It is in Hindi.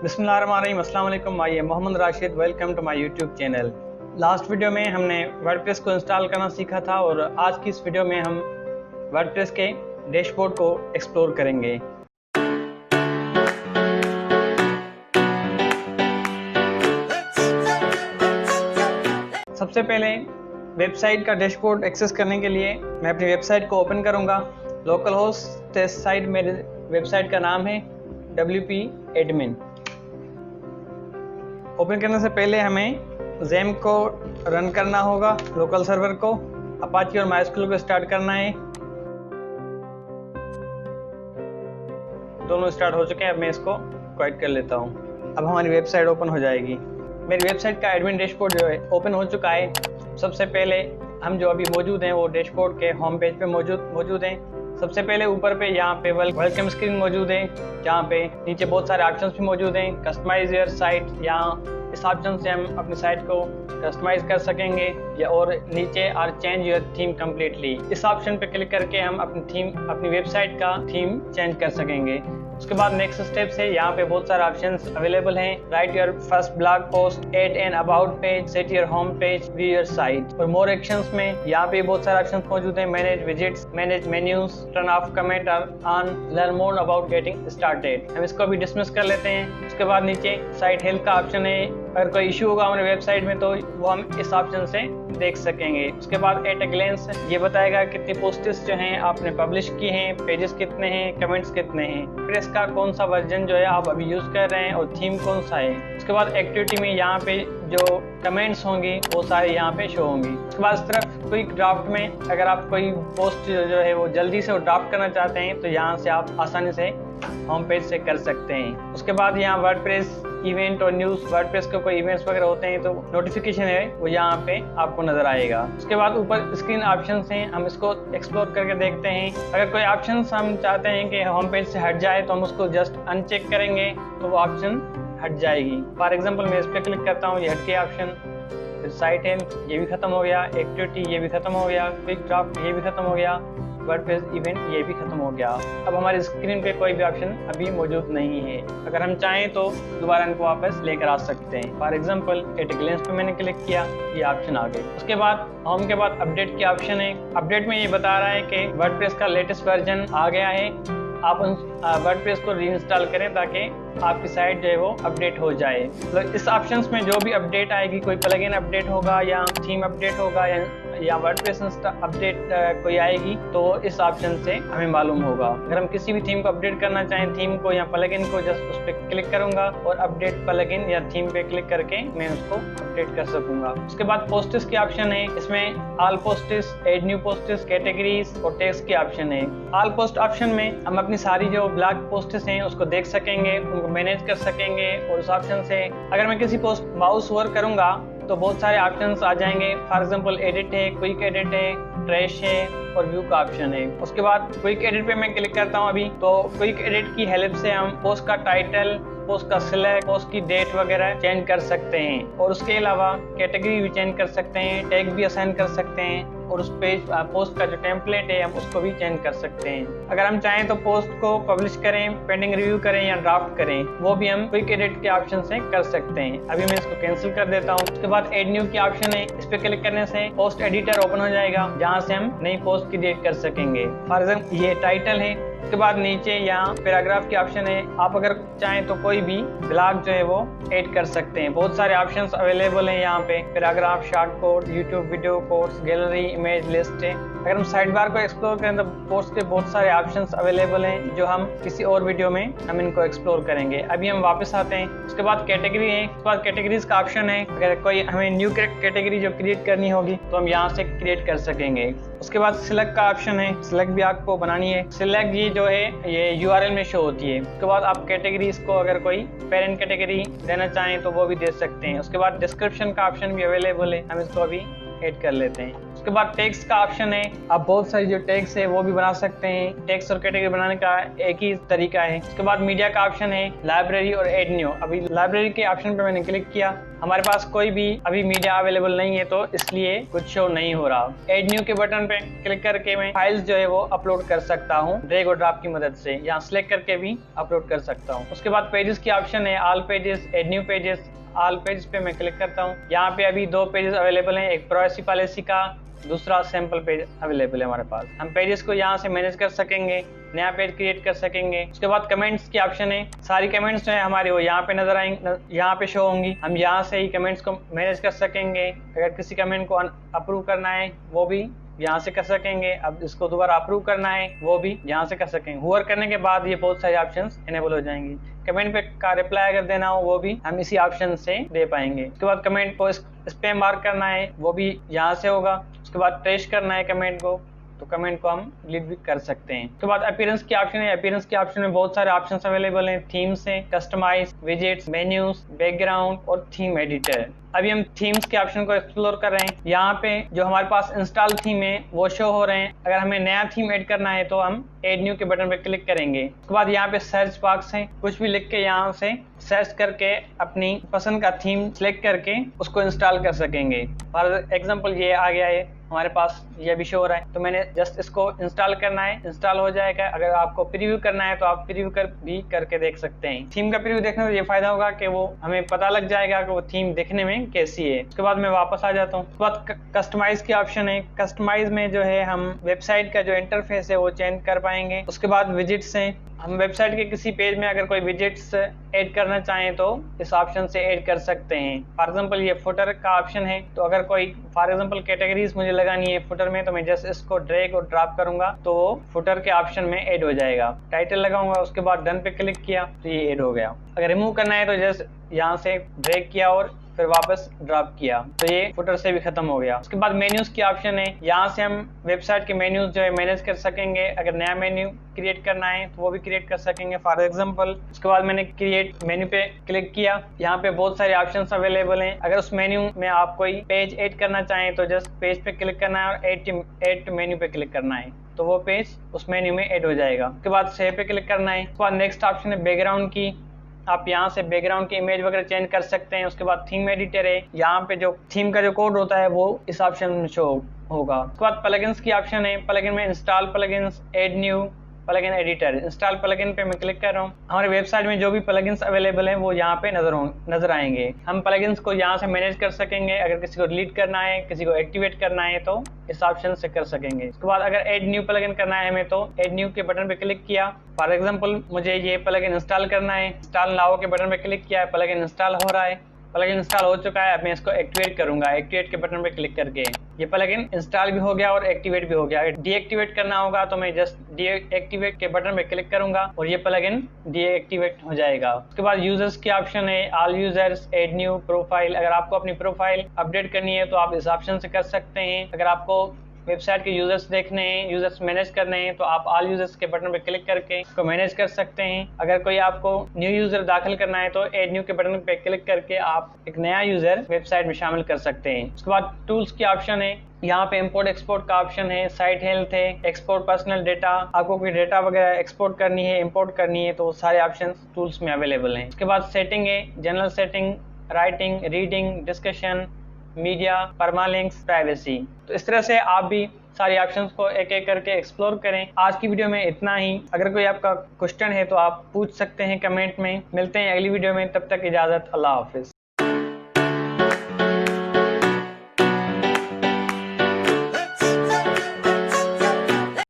बिस्मिल्लाहिर्रहमानिर्रहीम, अस्सलाम वालेकुम। I am Mohammad Rashid, welcome to my YouTube channel. Last video में हमने वर्डप्रेस को इंस्टॉल करना सीखा था और आज की इस वीडियो में हम वर्डप्रेस के डैशबोर्ड को एक्सप्लोर करेंगे। सबसे पहले वेबसाइट का डैशबोर्ड एक्सेस करने के लिए मैं अपनी वेबसाइट को ओपन करूंगा। लोकल होस्ट टेस्ट साइट मेरे वेबसाइट का नाम है WP एडमिन। ओपन करने से पहले हमें ज़ैम को रन करना होगा, लोकल सर्वर को, अपाची और माइस्क्यूएल को स्टार्ट करना है। दोनों स्टार्ट हो चुके हैं। अब मैं इसको क्वाइट कर लेता हूँ। अब हमारी वेबसाइट ओपन हो जाएगी। मेरी वेबसाइट का एडमिन डैशबोर्ड जो है ओपन हो चुका है। सबसे पहले हम जो अभी मौजूद हैं वो डैशबोर्ड के होम पेज पे मौजूद हैं। सबसे पहले ऊपर पे यहाँ पे वेलकम स्क्रीन मौजूद है, जहाँ पे नीचे बहुत सारे ऑप्शंस भी मौजूद हैं। कस्टमाइज योर साइट, यहाँ इस ऑप्शन से हम अपनी साइट को कस्टमाइज कर सकेंगे या और नीचे और चेंज योर थीम कम्प्लीटली, इस ऑप्शन पे क्लिक करके हम अपनी वेबसाइट का थीम चेंज कर सकेंगे। उसके बाद नेक्स्ट स्टेप से यहाँ पे बहुत सारे ऑप्शंस अवेलेबल हैं। Write your first blog post, add an about page, set your home page, view your site. और मोर एक्शंस में यहाँ पे बहुत सारे ऑप्शंस मौजूद हैं। Manage visits, manage menus, turn off comment on, learn more about getting started. हम इसको भी डिसमिस कर लेते हैं। उसके बाद नीचे साइट हेल्थ का ऑप्शन है। अगर कोई इशू होगा हमारे वेबसाइट में तो वो हम इस ऑप्शन से देख सकेंगे। उसके बाद एट अ ग्लेंस ये बताएगा कितनी पोस्टेस जो हैं आपने पब्लिश की हैं, पेजेस कितने हैं, कमेंट्स कितने हैं, फिर इसका कौन सा वर्जन जो है आप अभी यूज कर रहे हैं और थीम कौन सा है। उसके बाद एक्टिविटी में यहाँ पे जो कमेंट्स होंगी वो सारे यहाँ पे शो होंगी। उसके बाद इस तरफ क्विक ड्राफ्ट में अगर आप कोई पोस्ट जो है वो जल्दी से ड्राफ्ट करना चाहते हैं तो यहाँ से आप आसानी से होम पेज से कर सकते हैं। उसके बाद यहाँ वर्डप्रेस इवेंट और न्यूज़, वर्डप्रेस के कोई इवेंट्स वगैरह होते हैं तो नोटिफिकेशन है वो यहाँ पे आपको नजर आएगा। उसके बाद ऊपर स्क्रीन ऑप्शंस हैं, हम इसको एक्सप्लोर करके देखते हैं। अगर कोई ऑप्शंस हम चाहते हैं कि होम पेज से हट जाए तो हम उसको जस्ट अनचेक करेंगे तो वो ऑप्शन हट जाएगी। फॉर एग्जाम्पल मैं इस पर क्लिक करता हूँ, ये हट गया ऑप्शन। फिर साइट हेल्थ ये भी खत्म हो गया, एक्टिविटी ये भी खत्म हो गया, क्विक ड्राफ्ट ये भी खत्म हो गया, वर्डप्रेस इवेंट ये भी खत्म हो गया। अब हमारी स्क्रीन पे कोई भी ऑप्शन अभी मौजूद नहीं है। अगर हम चाहें तो दोबारा इनको वापस लेकर आ सकते हैं। For example at a glens पे मैंने क्लिक किया, ये ऑप्शन आ गए। उसके बाद होम के बाद अपडेट की ऑप्शन है। अपडेट में ये बता रहा है कि वर्डप्रेस का लेटेस्ट वर्जन आ गया है। आप उन वर्डप्रेस को रीइंस्टॉल करें ताकि आपकी साइट जो है वो अपडेट हो जाए। तो इस ऑप्शंस में जो भी अपडेट आएगी, कोई प्लगइन अपडेट होगा या थीम अपडेट होगा या वर्डप्रेस अपडेट कोई आएगी तो इस ऑप्शन से हमें मालूम होगा। अगर हम किसी भी थीम को अपडेट करना चाहें, थीम को या प्लगइन को, जस्ट उस पर क्लिक करूंगा और अपडेट प्लगइन या थीम पे क्लिक करके मैं उसको अपडेट कर सकूंगा। उसके बाद पोस्टेस की ऑप्शन है। इसमें all posts, add new posts, categories और टेक्स्ट की ऑप्शन है। ऑल पोस्ट ऑप्शन में हम अपनी सारी जो ब्लॉग पोस्टेस हैं उसको देख सकेंगे, उनको मैनेज कर सकेंगे। और उस ऑप्शन से अगर मैं किसी पोस्ट माउस ओवर करूंगा तो बहुत सारे ऑप्शंस आ जाएंगे। फॉर एग्जांपल एडिट है, क्विक एडिट है, ट्रैश है और व्यू का ऑप्शन है। उसके बाद क्विक एडिट पे मैं क्लिक करता हूं अभी, तो क्विक एडिट की हेल्प से हम पोस्ट का टाइटल, पोस्ट का सिलेक्ट, पोस्ट की डेट वगैरह चेंज कर सकते हैं। और उसके अलावा कैटेगरी भी चेंज कर सकते हैं, टैग भी असाइन कर सकते हैं और उस पेज पोस्ट का जो टेम्पलेट है हम उसको भी चेंज कर सकते हैं। अगर हम चाहें तो पोस्ट को पब्लिश करें, पेंडिंग रिव्यू करें या ड्राफ्ट करें, वो भी हम क्विक एडिट के ऑप्शन से कर सकते हैं। अभी मैं इसको कैंसिल कर देता हूँ। उसके बाद एड न्यू की ऑप्शन है, इस पे क्लिक करने से पोस्ट एडिटर ओपन हो जाएगा जहाँ से हम नई पोस्ट क्रिएट कर सकेंगे। फॉर एग्जाम्पल ये टाइटल है। उसके बाद नीचे यहाँ पैराग्राफ की ऑप्शन है। आप अगर चाहें तो कोई भी ब्लॉग जो है वो ऐड कर सकते हैं। बहुत सारे ऑप्शंस अवेलेबल हैं यहाँ पे, paragraph, short code, YouTube video codes, gallery, image list है। अगर हम साइड बार को एक्सप्लोर करें तो पोस्ट के बहुत सारे ऑप्शंस अवेलेबल हैं जो हम किसी और वीडियो में हम इनको एक्सप्लोर करेंगे। अभी हम वापस आते हैं। उसके बाद कैटेगरी है। उसके बाद कैटेगरीज का ऑप्शन है। अगर कोई हमें न्यू कैटेगरी जो क्रिएट करनी होगी तो हम यहाँ से क्रिएट कर सकेंगे। उसके बाद सिलेक्ट का ऑप्शन है। सिलेक्ट भी आपको बनानी है। सिलेक्ट ये जो है ये URL में शो होती है। उसके बाद आप कैटेगरीज को अगर कोई पेरेंट कैटेगरी देना चाहें तो वो भी दे सकते हैं। उसके बाद डिस्क्रिप्शन का ऑप्शन भी अवेलेबल है, हम इसको अभी ऐड कर लेते हैं। उसके बाद टेक्स्ट का ऑप्शन है, आप बहुत सारी जो टेक्स्ट है वो भी बना सकते हैं। टेक्स्ट और कैटेगरी बनाने का एक ही तरीका है। उसके बाद मीडिया का ऑप्शन है, लाइब्रेरी और एड न्यू। अभी लाइब्रेरी के ऑप्शन पे मैंने क्लिक किया, हमारे पास कोई भी अभी मीडिया अवेलेबल नहीं है तो इसलिए कुछ शो नहीं हो रहा। एड न्यू के बटन पे क्लिक करके मैं फाइल्स जो है वो अपलोड कर सकता हूँ ड्रैग और ड्रॉप की मदद से, यहाँ सिलेक्ट करके भी अपलोड कर सकता हूँ। उसके बाद पेजेस की ऑप्शन है, all pages, add new pages. All page पे मैं क्लिक करता हूँ, यहाँ पे अभी 2 पेजेस अवेलेबल हैं, एक प्राइवेसी पॉलिसी का, दूसरा सैंपल पेज अवेलेबल है हमारे पास। हम पेजेस को यहाँ से मैनेज कर सकेंगे, नया पेज क्रिएट कर सकेंगे। उसके बाद कमेंट्स की ऑप्शन है, सारी कमेंट्स जो है हमारे वो यहाँ पे नजर आएंगे, यहाँ पे शो होंगी। हम यहाँ से ही कमेंट्स को मैनेज कर सकेंगे। अगर किसी कमेंट को अप्रूव करना है वो भी यहाँ से कर सकेंगे। अब इसको दोबारा अप्रूव करना है वो भी यहाँ से कर सकेंगे। हुवर करने के बाद ये बहुत सारे ऑप्शंस इनेबल हो जाएंगे। कमेंट पे का रिप्लाई अगर देना हो वो भी हम इसी ऑप्शन से दे पाएंगे। उसके बाद कमेंट को स्पैम मार्क करना है वो भी यहाँ से होगा। उसके बाद ट्रेश करना है कमेंट को, तो कमेंट को हम डिलीट भी कर सकते हैं। उसके बाद अपीयरेंस की ऑप्शन है, अपीयरेंस के ऑप्शन में बहुत सारे ऑप्शंस अवेलेबल हैं। थीम्स हैं, कस्टमाइज, विजेट्स, मेन्यूज, बैकग्राउंड और थीम एडिटर। अभी हम थीम्स के ऑप्शन को एक्सप्लोर कर रहे हैं। यहाँ पे जो हमारे पास इंस्टॉल थीम है वो शो हो रहे हैं। अगर हमें नया थीम ऐड करना है तो हम एड न्यू के बटन पे क्लिक करेंगे। उसके बाद यहाँ पे सर्च बॉक्स है, कुछ भी लिख के यहाँ से सर्च करके अपनी पसंद का थीम सिलेक्ट करके उसको इंस्टॉल कर सकेंगे। फॉर एग्जांपल ये आ गया है हमारे पास, ये भी शो हो रहा है, तो मैंने जस्ट इसको इंस्टॉल करना है, इंस्टॉल हो जाएगा। अगर आपको प्रीव्यू करना है तो आप प्रीव्यू भी करके देख सकते हैं। थीम का प्रीव्यू देखने से ये फायदा होगा कि वो हमें पता लग जाएगा कि वो थीम देखने में कैसी है। उसके बाद मैं वापस आ जाता हूँ। उसके बाद कस्टमाइज की ऑप्शन है, कस्टमाइज में जो है हम वेबसाइट का जो इंटरफेस है वो चेंज कर पाएंगे। उसके बाद विजिट्स हैं, हम वेबसाइट के किसी पेज में अगर कोई विजिट्स ऐड करना चाहें तो इस ऑप्शन से ऐड कर सकते हैं। फॉर एग्जांपल ये फुटर का ऑप्शन है, तो अगर कोई फॉर एग्जांपल कैटेगरीज मुझे लगानी है फुटर में, तो मैं जस्ट इसको ड्रैग और ड्रॉप करूंगा तो वो फुटर के ऑप्शन में ऐड हो जाएगा। टाइटल लगाऊंगा, उसके बाद डन पे क्लिक किया तो ये ऐड हो गया। अगर रिमूव करना है तो जस्ट यहाँ से ड्रैग किया और फिर वापस ड्रॉप किया तो ये फुटर से भी खत्म हो गया। उसके बाद मेन्यूज की ऑप्शन है, यहाँ से हम वेबसाइट के मेन्यूज जो है मैनेज कर सकेंगे। अगर नया मेन्यू क्रिएट करना है तो वो भी क्रिएट कर सकेंगे फॉर एग्जांपल। उसके बाद मैंने क्रिएट मेन्यू पे क्लिक किया, यहाँ पे बहुत सारे ऑप्शंस अवेलेबल हैं। अगर उस मेन्यू में आप कोई पेज ऐड करना चाहें तो जस्ट पेज पे क्लिक करना है और ऐड टू मेन्यू पे क्लिक करना है तो वो पेज उस मेन्यू में ऐड हो जाएगा। उसके बाद सेव पे क्लिक करना है। उसके बाद नेक्स्ट ऑप्शन है बैकग्राउंड की, आप यहाँ से बैकग्राउंड की इमेज वगैरह चेंज कर सकते हैं। उसके बाद थीम एडिटर है, यहाँ पे जो थीम का जो कोड होता है वो इस ऑप्शन में शो होगा। उसके बाद प्लगइन्स की ऑप्शन है, प्लगइन में install plugins, add new, plugin editor. Install plugin पे मैं क्लिक कर रहा हूँ। हमारे वेबसाइट में जो भी प्लगइन्स अवेलेबल हैं वो यहाँ पे नजर आएंगे। हम प्लगइन्स को यहाँ से मैनेज कर सकेंगे। अगर किसी को डिलीट करना है, किसी को एक्टिवेट करना है तो इस ऑप्शन से कर सकेंगे। उसके बाद अगर ऐड न्यू प्लगइन करना है हमें तो ऐड न्यू के बटन पे क्लिक किया। फॉर एग्जांपल मुझे ये प्लगइन इंस्टॉल करना है, इंस्टॉल नाउ के बटन पे क्लिक किया, प्लगइन इंस्टॉल हो रहा है। प्लगइन इंस्टॉल हो चुका है, अब मैं इसको एक्टिवेट करूंगा। एक्टिवेट के बटन पे क्लिक करके ये प्लगइन इंस्टॉल भी हो गया और एक्टिवेट भी हो गया। अगर डीएक्टिवेट करना होगा तो मैं जस्ट डीएक्टिवेट के बटन पे क्लिक करूंगा और ये प्लगइन डीएक्टिवेट हो जाएगा। उसके बाद यूजर्स की ऑप्शन है, all users, add new, profile. अगर आपको अपनी प्रोफाइल अपडेट करनी है तो आप इस ऑप्शन से कर सकते हैं। अगर आपको वेबसाइट के यूजर्स देखने हैं, यूजर्स मैनेज करने हैं तो आप ऑल यूजर्स के बटन पे क्लिक करके इसको मैनेज कर सकते हैं। अगर कोई आपको न्यू यूजर दाखिल करना है तो ऐड न्यू के बटन पे क्लिक करके आप एक नया यूजर वेबसाइट में शामिल कर सकते हैं। उसके बाद टूल्स की ऑप्शन है, यहाँ पे इंपोर्ट एक्सपोर्ट का ऑप्शन है, साइट हेल्थ है, एक्सपोर्ट पर्सनल डेटा। आपको कोई डेटा वगैरह एक्सपोर्ट करनी है, इंपोर्ट करनी है तो सारे ऑप्शन टूल्स में अवेलेबल हैं। उसके बाद सेटिंग है, general setting, writing, reading, discussion, media, permalinks, privacy. तो इस तरह से आप भी सारी ऑप्शंस को एक एक करके एक्सप्लोर करें। आज की वीडियो में इतना ही। अगर कोई आपका क्वेश्चन है तो आप पूछ सकते हैं कमेंट में। मिलते हैं अगली वीडियो में, तब तक इजाजत, अल्लाह हाफिज।